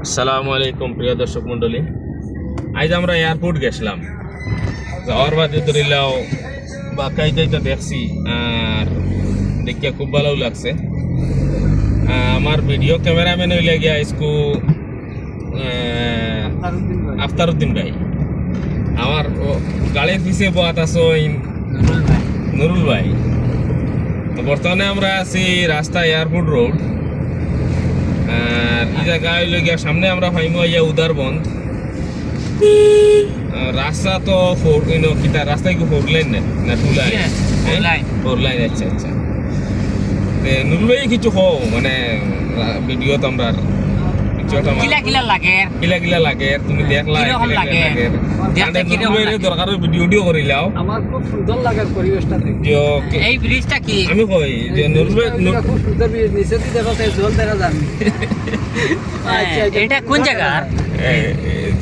আসসালামু আলাইকুম প্রিয় দর্শক মন্ডলী, আজ আমরা এয়ারপোর্ট গেছিলাম। যাওয়ার বাদে ধরিলাও বাকাইতে তো দেখছি আর দেখিয়া খুব ভালো লাগছে। আমার ভিডিও ক্যামেরাম্যান হইলে গিয়া ইসকু আফতারউদ্দিন ভাই, আমার গাড়ির পিছিয়ে বাত আছো নুরুল ভাই। তো বর্তমানে আমরা আছি রাস্তা এয়ারপোর্ট রোড, আর এই জায়গা হইলে গিয়া সামনে আমরা পাইমু ইয়া উদারবন্ধ রাস্তা। তো রাস্তায় কি 4 লাইন না 2 লাইন? 4 লাইন। আচ্ছা আচ্ছা, নুরুল ভাই কিছু হও মানে ভিডিও তো আমরা কিলা লাগে তুমি দেখলা দরকার ভিডিও করিলাও। আমার খুব সুন্দর লাগে পরিবেশটা দেখতে। এই ব্রিজটা কি আমি কই যে নুরুল ভাই খুব সুন্দর ব্রিজ, নিচে দিয়ে দেখা যায় জল দেখা যায়। এটা কোন জায়গা?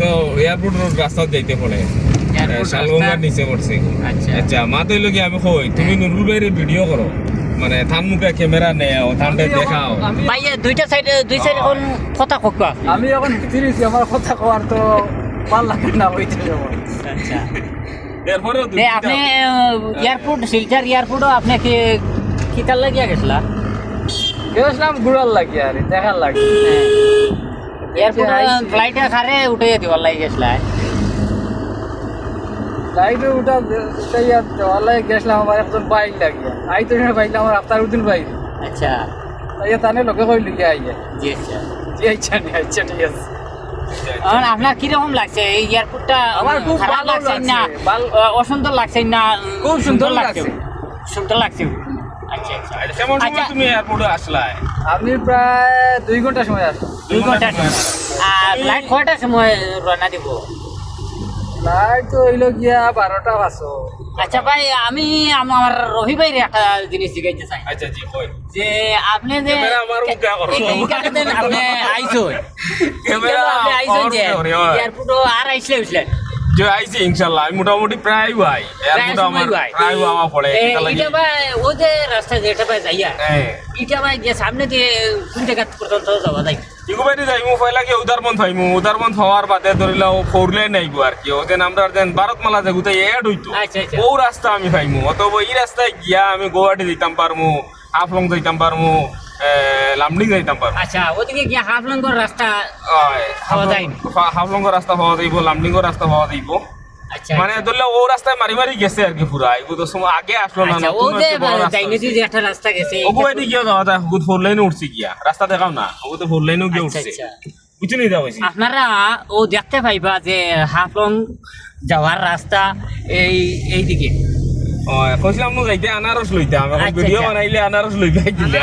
তো এয়ারপোর্ট রোড রাস্তা যাইতে পড়ে শালগঙ্গার নিচে পড়ছে। আচ্ছা আচ্ছা, মা তো লোকে আমি কই তুমি নুরুল ভাইয়ের ভিডিও করো, মানে থান মুখে ক্যামেরা নেও, থানটা দেখাও। ভাইয়া দুই সাইড এখন কথা কোকা। আমি এখন ফিরেছি, আমার কথা কওয়ার তো ভাল লাগে না হইতে যাব। আচ্ছা, এরপরে আপনি এয়ারপোর্ট শিলচর এয়ারপোর্টও আপনি কি তার লাগিয়া গেছিলা? গেছিলাম ঘুরার লাগি আর দেখার লাগি। এয়ারপোর্ট ফ্লাইটে খারে উঠে দিবার লাগি গেছিলা? লাইটে উঠা দেওয়ার লাগে গেছিলাম, আমার একজন বাইক লাগিয়া আই তো বাইক আমার আফতারউদ্দিন বাইক। আচ্ছা, তাই তানে লোকে কই লিখে আইয়া জি আচ্ছা জি আচ্ছা ঠিক আছে। আর আপনার কিরকম লাগছে এই এয়ারপোর্টটা? আমার খুব খারাপ ভালো লাগছে না অসুন্দর লাগছে না? খুব সুন্দর লাগছে। সুন্দর লাগছে। আচ্ছা আচ্ছা, কেমন সময় তুমি এয়ারপোর্টে আসলা? আমি প্রায় 2 ঘন্টা সময় আসলাম। 2 ঘন্টা। আর ফ্লাইট কয়টার সময় রওনা দিব? লাইট তো হইল গিয়া 12টা বাজো। আচ্ছা ভাই, আমি আমার রবি ভাইয়ের একটা জিনিস জিজ্ঞাসা চাই। আচ্ছা জি কই যে আপনি যে ক্যামেরা আমার মুখে করো। আপনি আইছো ক্যামেরা আপনি আইছো যে আমার মুখে করে। এয়ারপোর্টও আর আইসলে যে আইছি ইনশাআল্লাহ, আমি মোটামুটি প্রায় ভাই এয়ারপোর্ট আমার প্রায় আমার পড়ে এটা ভাই ও যে রাস্তা যেটা ভাই যাইয়া হ্যাঁ এটা ভাই যে সামনে দিয়ে কোন জায়গা পর্যন্ত যাওয়া যায়? ইগুবাইতে যাইমু পয়লা কি উদারবন্ধ হইমু, উদারবন্ধ হওয়ার বাদে ধরিলাও 4 লাইন আইবো আর কি। ওদের আমরা যেন ভারতমালা যে গুতে এড হইতো আচ্ছা আচ্ছা, ও রাস্তা আমি পাইমু। অতএব এই রাস্তায় গিয়া আমি গুয়াহাটি যাইতাম পারমু, হাফলং যাইতাম পারমু, লামডিং যাইতাম পারমু। আচ্ছা, ওদিকে গিয়া হাফলঙ্গর রাস্তা পাওয়া যায়? হাফলংয়ের রাস্তা পাওয়া যাইব, লামডিংয়ের রাস্তা পাওয়া যাইব। আচ্ছা, মানে ধরলে ও রাস্তায় মারি মারি গেছে আর কি পুরা। এগুলো তো সময় আগে আসলো না, আচ্ছা, ও যে চাইনিজ যে একটা রাস্তা গেছে ওগুবাইতে গিয়া যাওয়া যায়। ওগুলো 4 লাইনে উঠছি গিয়া, রাস্তা দেখাও না, ওগুলো তো 4 লাইনেও গিয়ে আচ্ছা উঠছে। আচ্ছা, বুঝে নিয়ে যাওয়া হয়েছি। আপনারা ও দেখতে পাইবা যে হাফলং যাওয়ার রাস্তা এইদিকে। কইছিলাম নো যাইতে আনারস লইতাম, এখন আচ্ছা, ভিডিও আচ্ছা। বানাইলে আনারস লইবা গিলা।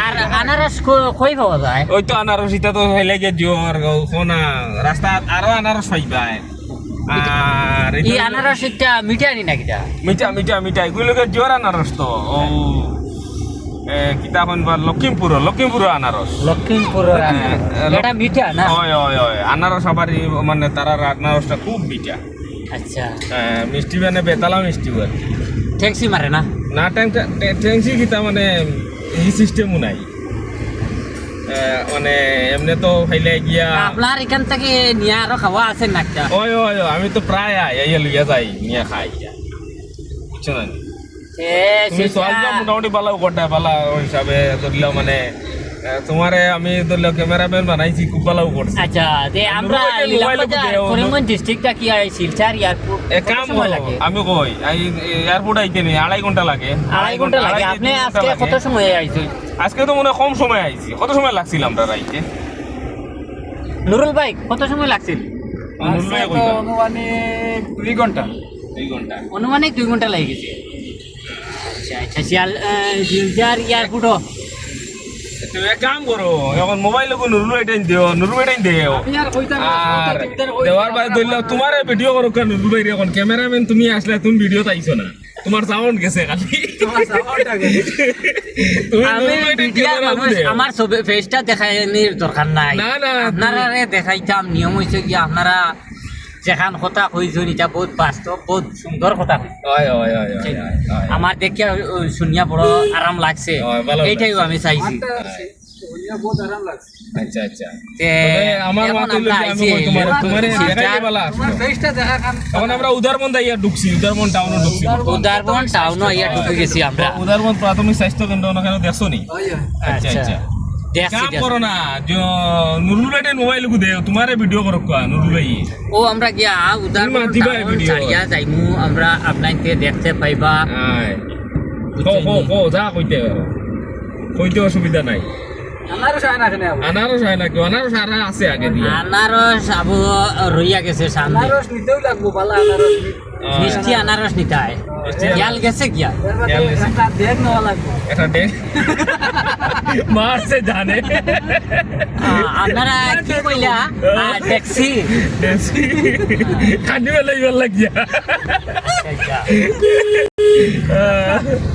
আর আনারস কই পাওয়া যায়? ওই তো আনারস ইটা তো হইলে গিয়ে দিও আর কোনা রাস্তা আরো আনারস পাইবা। আর এই আনারস একটা মিঠাই নাকি? মিঠা মিঠা মিঠা এগুলোকে জোর আনারস তো ও কিতাবন বা লক্ষিমপুর আনারস। লক্ষ্মীপুর এটা মিঠা না? ওই ওই ওই আনারস আবার মানে তারা আনারসটা খুব মিঠা। আচ্ছা, মিষ্টি মানে বেতালা মিষ্টি আর কি। ট্যাক্সি মারে না? না ট্যাংসি কিতা মানে এই সিস্টেমও নাই। মানে এমনি তো ফাইলে গিয়া আপনার এখান থেকে নিয়ে আরো খাওয়া আছে না একটা? ওই ওই আমি তো প্রায় আইয়া লইয়া যাই নিয়ে খাই বুঝছো না? তুমি সোয়ালটা মোটামুটি ভালো করতে ভালো হিসাবে ধরলেও মানে তোমারে আমি ধরলেও ক্যামেরাম্যান বানাইছি, খুব ভালো করছি। আচ্ছা, যে আমরা করিমগঞ্জ ডিস্ট্রিক্টটা কি শিলচর এয়ারপোর্ট এক কাম লাগে আমি কই এয়ারপোর্ট আইতে নেই 2.5 ঘন্টা লাগে। 2.5 ঘন্টা লাগে। আপনি আজকে কত সময় আইছেন? আজকে তো মনে কম সময় আইছি। কত সময় লাগছিল আমরা রাইতে? নুরুল ভাই কত সময় লাগছিল? অনুমানিক 2 ঘন্টা। 2 ঘন্টা অনুমানিক 2 ঘন্টা লাগে গেছে। আচ্ছা আচ্ছা, শিলচর এয়ারপোর্টও তুমি এক কাম করো, এখন মোবাইল নুরুল এটাই দিও, নুরুল এটাই দেও। আর দেওয়ার বাদে ধরলেও তোমার ভিডিও করো কেন নুরুল ভাই? এখন ক্যামেরাম্যান তুমি আসলে তুমি ভিডিও তাইছো না, তোমার সাউন্ড গেছে খালি। আমার ফেসটা দেখানোর দরকার নাই। না না, আপনারা দেখাইতাম। নিয়ম হয়েছে কি আপনারা যেখান কথা কইছেন এটা বহুত বাস্তব, বহুত সুন্দর কথা। আমার দেখে শুনিয়া বড় আরাম লাগছে, এইটাই আমি চাইছি। ধনিয়া বহুত আরাম লাগছে আচ্ছা আচ্ছা তে তবে আমার এখন মাত হইলো আমরা যে আমি আইছি, কই তোমার এখন তোমারে শিলচর- দেখাইতে বলা তোমার ফেসটা দেখা কান এখন আমরা উদারবন দাইয়া ঢুকছি উদারবন টাউনে ঢুকছি উদারবন টাউন ইয়া ঢুকে গেছি আমরা উদারবন প্রাথমিক স্বাস্থ্য কেন্দ্র ওখানে দেখছো নি ওই আচ্ছা আচ্ছা দেখছি কাম দেখছি। করো না যে নুরুল ভাইয়ের মোবাইল কো দে তোমারে ভিডিও করো কোয়া নুরুল ভাই ও আমরা গিয়া উদারবন তুমি দিবা টাউন ভিডিও। ছাড়িয়া যাইমু আমরা আপনাইতে দেখতে পাইবা আয় কো যা কইতে অসুবিধা নাই আনারস হয় না এখানে আবার। আনারস হয় না কি আনারস আর আছে আগে দিয়ে আনারস আবু রইয়া গেছে সামনে আনারস নিতেও লাগবো ভালো আনারস মিষ্টি আনারস নিতাই মিষ্টি গেল গেছে গিয়া এর মধ্যে একটা দেখ নেওয়া লাগবে এটা দে মার সে জানে আপনারা কি কইলা দেখছি খানি বেলা ইবার লাগিয়া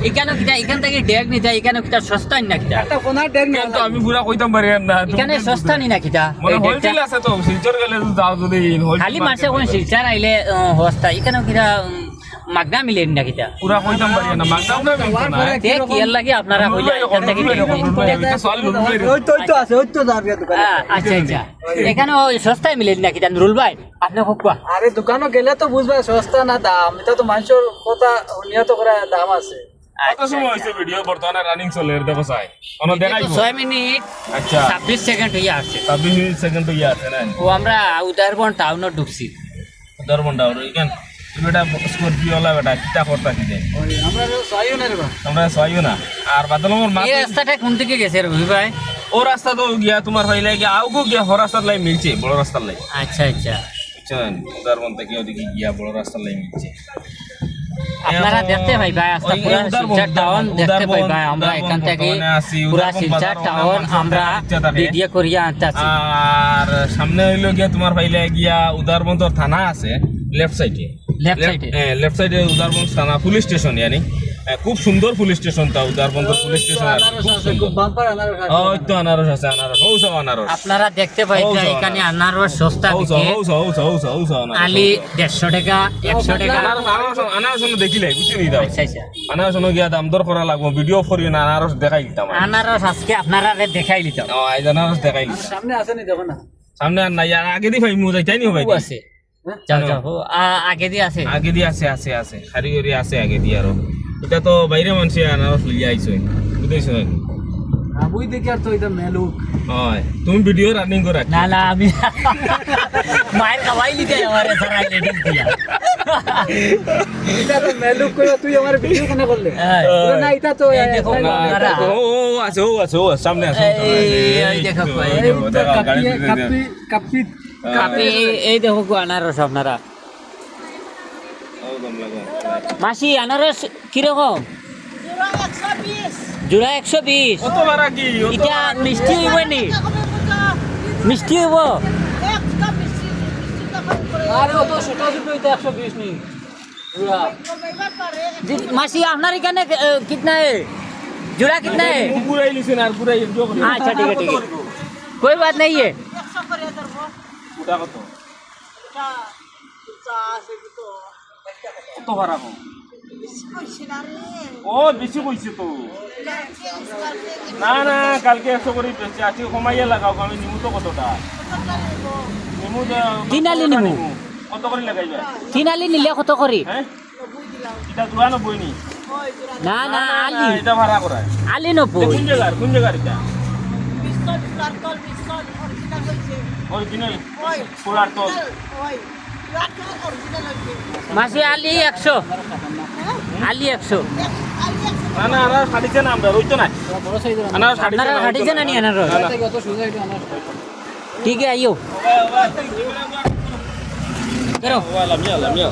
এখানে কিটা এখান থেকে ডেক নিতা এখানে কিটা সস্তা না কিটা একটা কোনার দেখ নেওয়া তো আমি পুরা কইতাম পারি না এখানে সস্তা নি না কিটা মানে এই হোলসেল ডেকটা। আছে তো শিলচর গেলে তো যাও যদি খালি মাসে কোন শিলচার আইলে সস্তা এখানে কিটা মাগনা মিলে না কিটা পুরা কইতাম পারি না মাগনাও না মিলতো না তে কি এর লাগে আপনারা কইলা এখান থেকে ওই তো আছে ওই তো দাঁড়িয়ে দোকানে আচ্ছা আচ্ছা এখানে সস্তায় মিলে না কিটা নুরুল ভাই আপনি খুব কোয়া আরে দোকানে গেলে তো বুঝবা সস্তা না দাম এটা তো মানুষের কথা নিয়ত করে দাম আছে কত সময় হইছে ভিডিও বর্তমানে রানিং চলে এর দেখো চাই কোন দেখাইবো 6 মিনিট আচ্ছা 26 সেকেন্ড হইয়া আছে 26 সেকেন্ড ইয়া আছে না ও আমরা উদারবন টাউনত ঢুকছি দরবন্ডা ওর ইখান বেটা স্করপিও লা বেটা কিটা করতা কি দে ওই আমরা চাইও না রে বা আমরা সইও না আর বাদলমর মাছ এই রাস্তাটা কোন দিকে গেছে রবি ভাই ও রাস্তা তো গিয়া তোমার হইলে গিয়া আউগো গিয়া হর রাস্তার লাই মিলছে বড় রাস্তার লাই আচ্ছা আচ্ছা বুঝছেন দরবন থেকে ওদিকে গিয়া বড় রাস্তার লাই মিলছে আপনারা দেখতে পাইবা আস্তা পুরা শিলচর টাউন দেখতে পাইবা আমরা এখান থেকে পুরা শিলচর টাউন আমরা ভিডিও করিয়া আনতাছি আর সামনে হইলো গিয়া তোমার হইলে গিয়া উদারবন্দর থানা আছে লেফট সাইডে Left side এ? লেফট সাইডে উদারবন্দ থানা পুলিশ স্টেশন ইয়ানি খুব সুন্দর পুলিশ স্টেশন তা উদারবন্দর পুলিশ স্টেশন আছে আনারস খুব আছে সুন্দর খুব বাম্পার আনারস আছে ওই তো আনারস আছে আনারস হৌস আনারস আপনারা দেখতে পাইবা হৌস এখানে আনারস সস্তা হৌস বিকে হৌস আনারস আলি 150 টাকা 100 টাকা আনারস দেখিলে বুঝছি নি দাও আচ্ছা আচ্ছা আনারস গিয়া দাম দর করা লাগবো ভিডিও করি না আনারস দেখাই দিতাম আনারস আজকে আপনারা দেখাই লিতাম আজ আনারস দেখাই দিতাম সামনে আছে নি দেখো না সামনে আর নাই আর আগে দি ভাই মু যাইতাই নি ভাই ও আছে যাও যাও ও, আগে দিয়ে আছে আগে দি আছে খারি করি আছে আগে দি আরো এটা তো বাইরে মানুষ আনারস লইয়া আইছো বুঝাইছো আবুই দেখি আর তো এটা মেলুক হয় তুমি ভিডিও রানিং করা না না আমি মায়ের খাওয়াই লিতে আমার সারা লেডিস দিয়া এটা তো মেলুক করে তুই আমার ভিডিও কেন করলে হ্যাঁ। বলে না এটা তো এই দেখো না, আপনারা। ও আছে সামনে আছে এই দেখো, এই দেখো দেখো গাড়ি কাপি কাপি আপনি এই দেখো গো আনারস আপনারা মাসি আনারস কিরকম জোড়া 120 কত বাড়া কি এটা মিষ্টি হইব নি মিষ্টি হইব আরে ও তো ছোট ছোট এটা 120 নি পুরা मासी আপনার এখানে कितना है जोड़ा कितना है পুরাই লিছেন আর পুরাই ভিডিও করি अच्छा ठीक है कोई बात नहीं है ওটা কত কত ভাড়া কম ও বেশি কইছে তো না না কালকে 100 করে বেচে আজকে কমাইয়া লাগাও আমি নিমু তো কতটা নিমু তিন আলি নিমু। কত করে লাগাইবা तीन आली नीले কত করি হ্যাঁ এটা দুয়ানো বইনি না না আলি এটা ভাড়া করায় আলি নপই কোন জায়গার এটা অরিজিনাল পুরার তো মাসি আলি 100 আলি 100 না না আনারস হাঁটিছে না আমরা রইতো না বড় সাইজের আনারস হাঁটিছে আপনারা হাঁটিছে না নি আনারস না, না। কত সুন্দর এটা আনারস ठीक है आइयो करो লামিয়া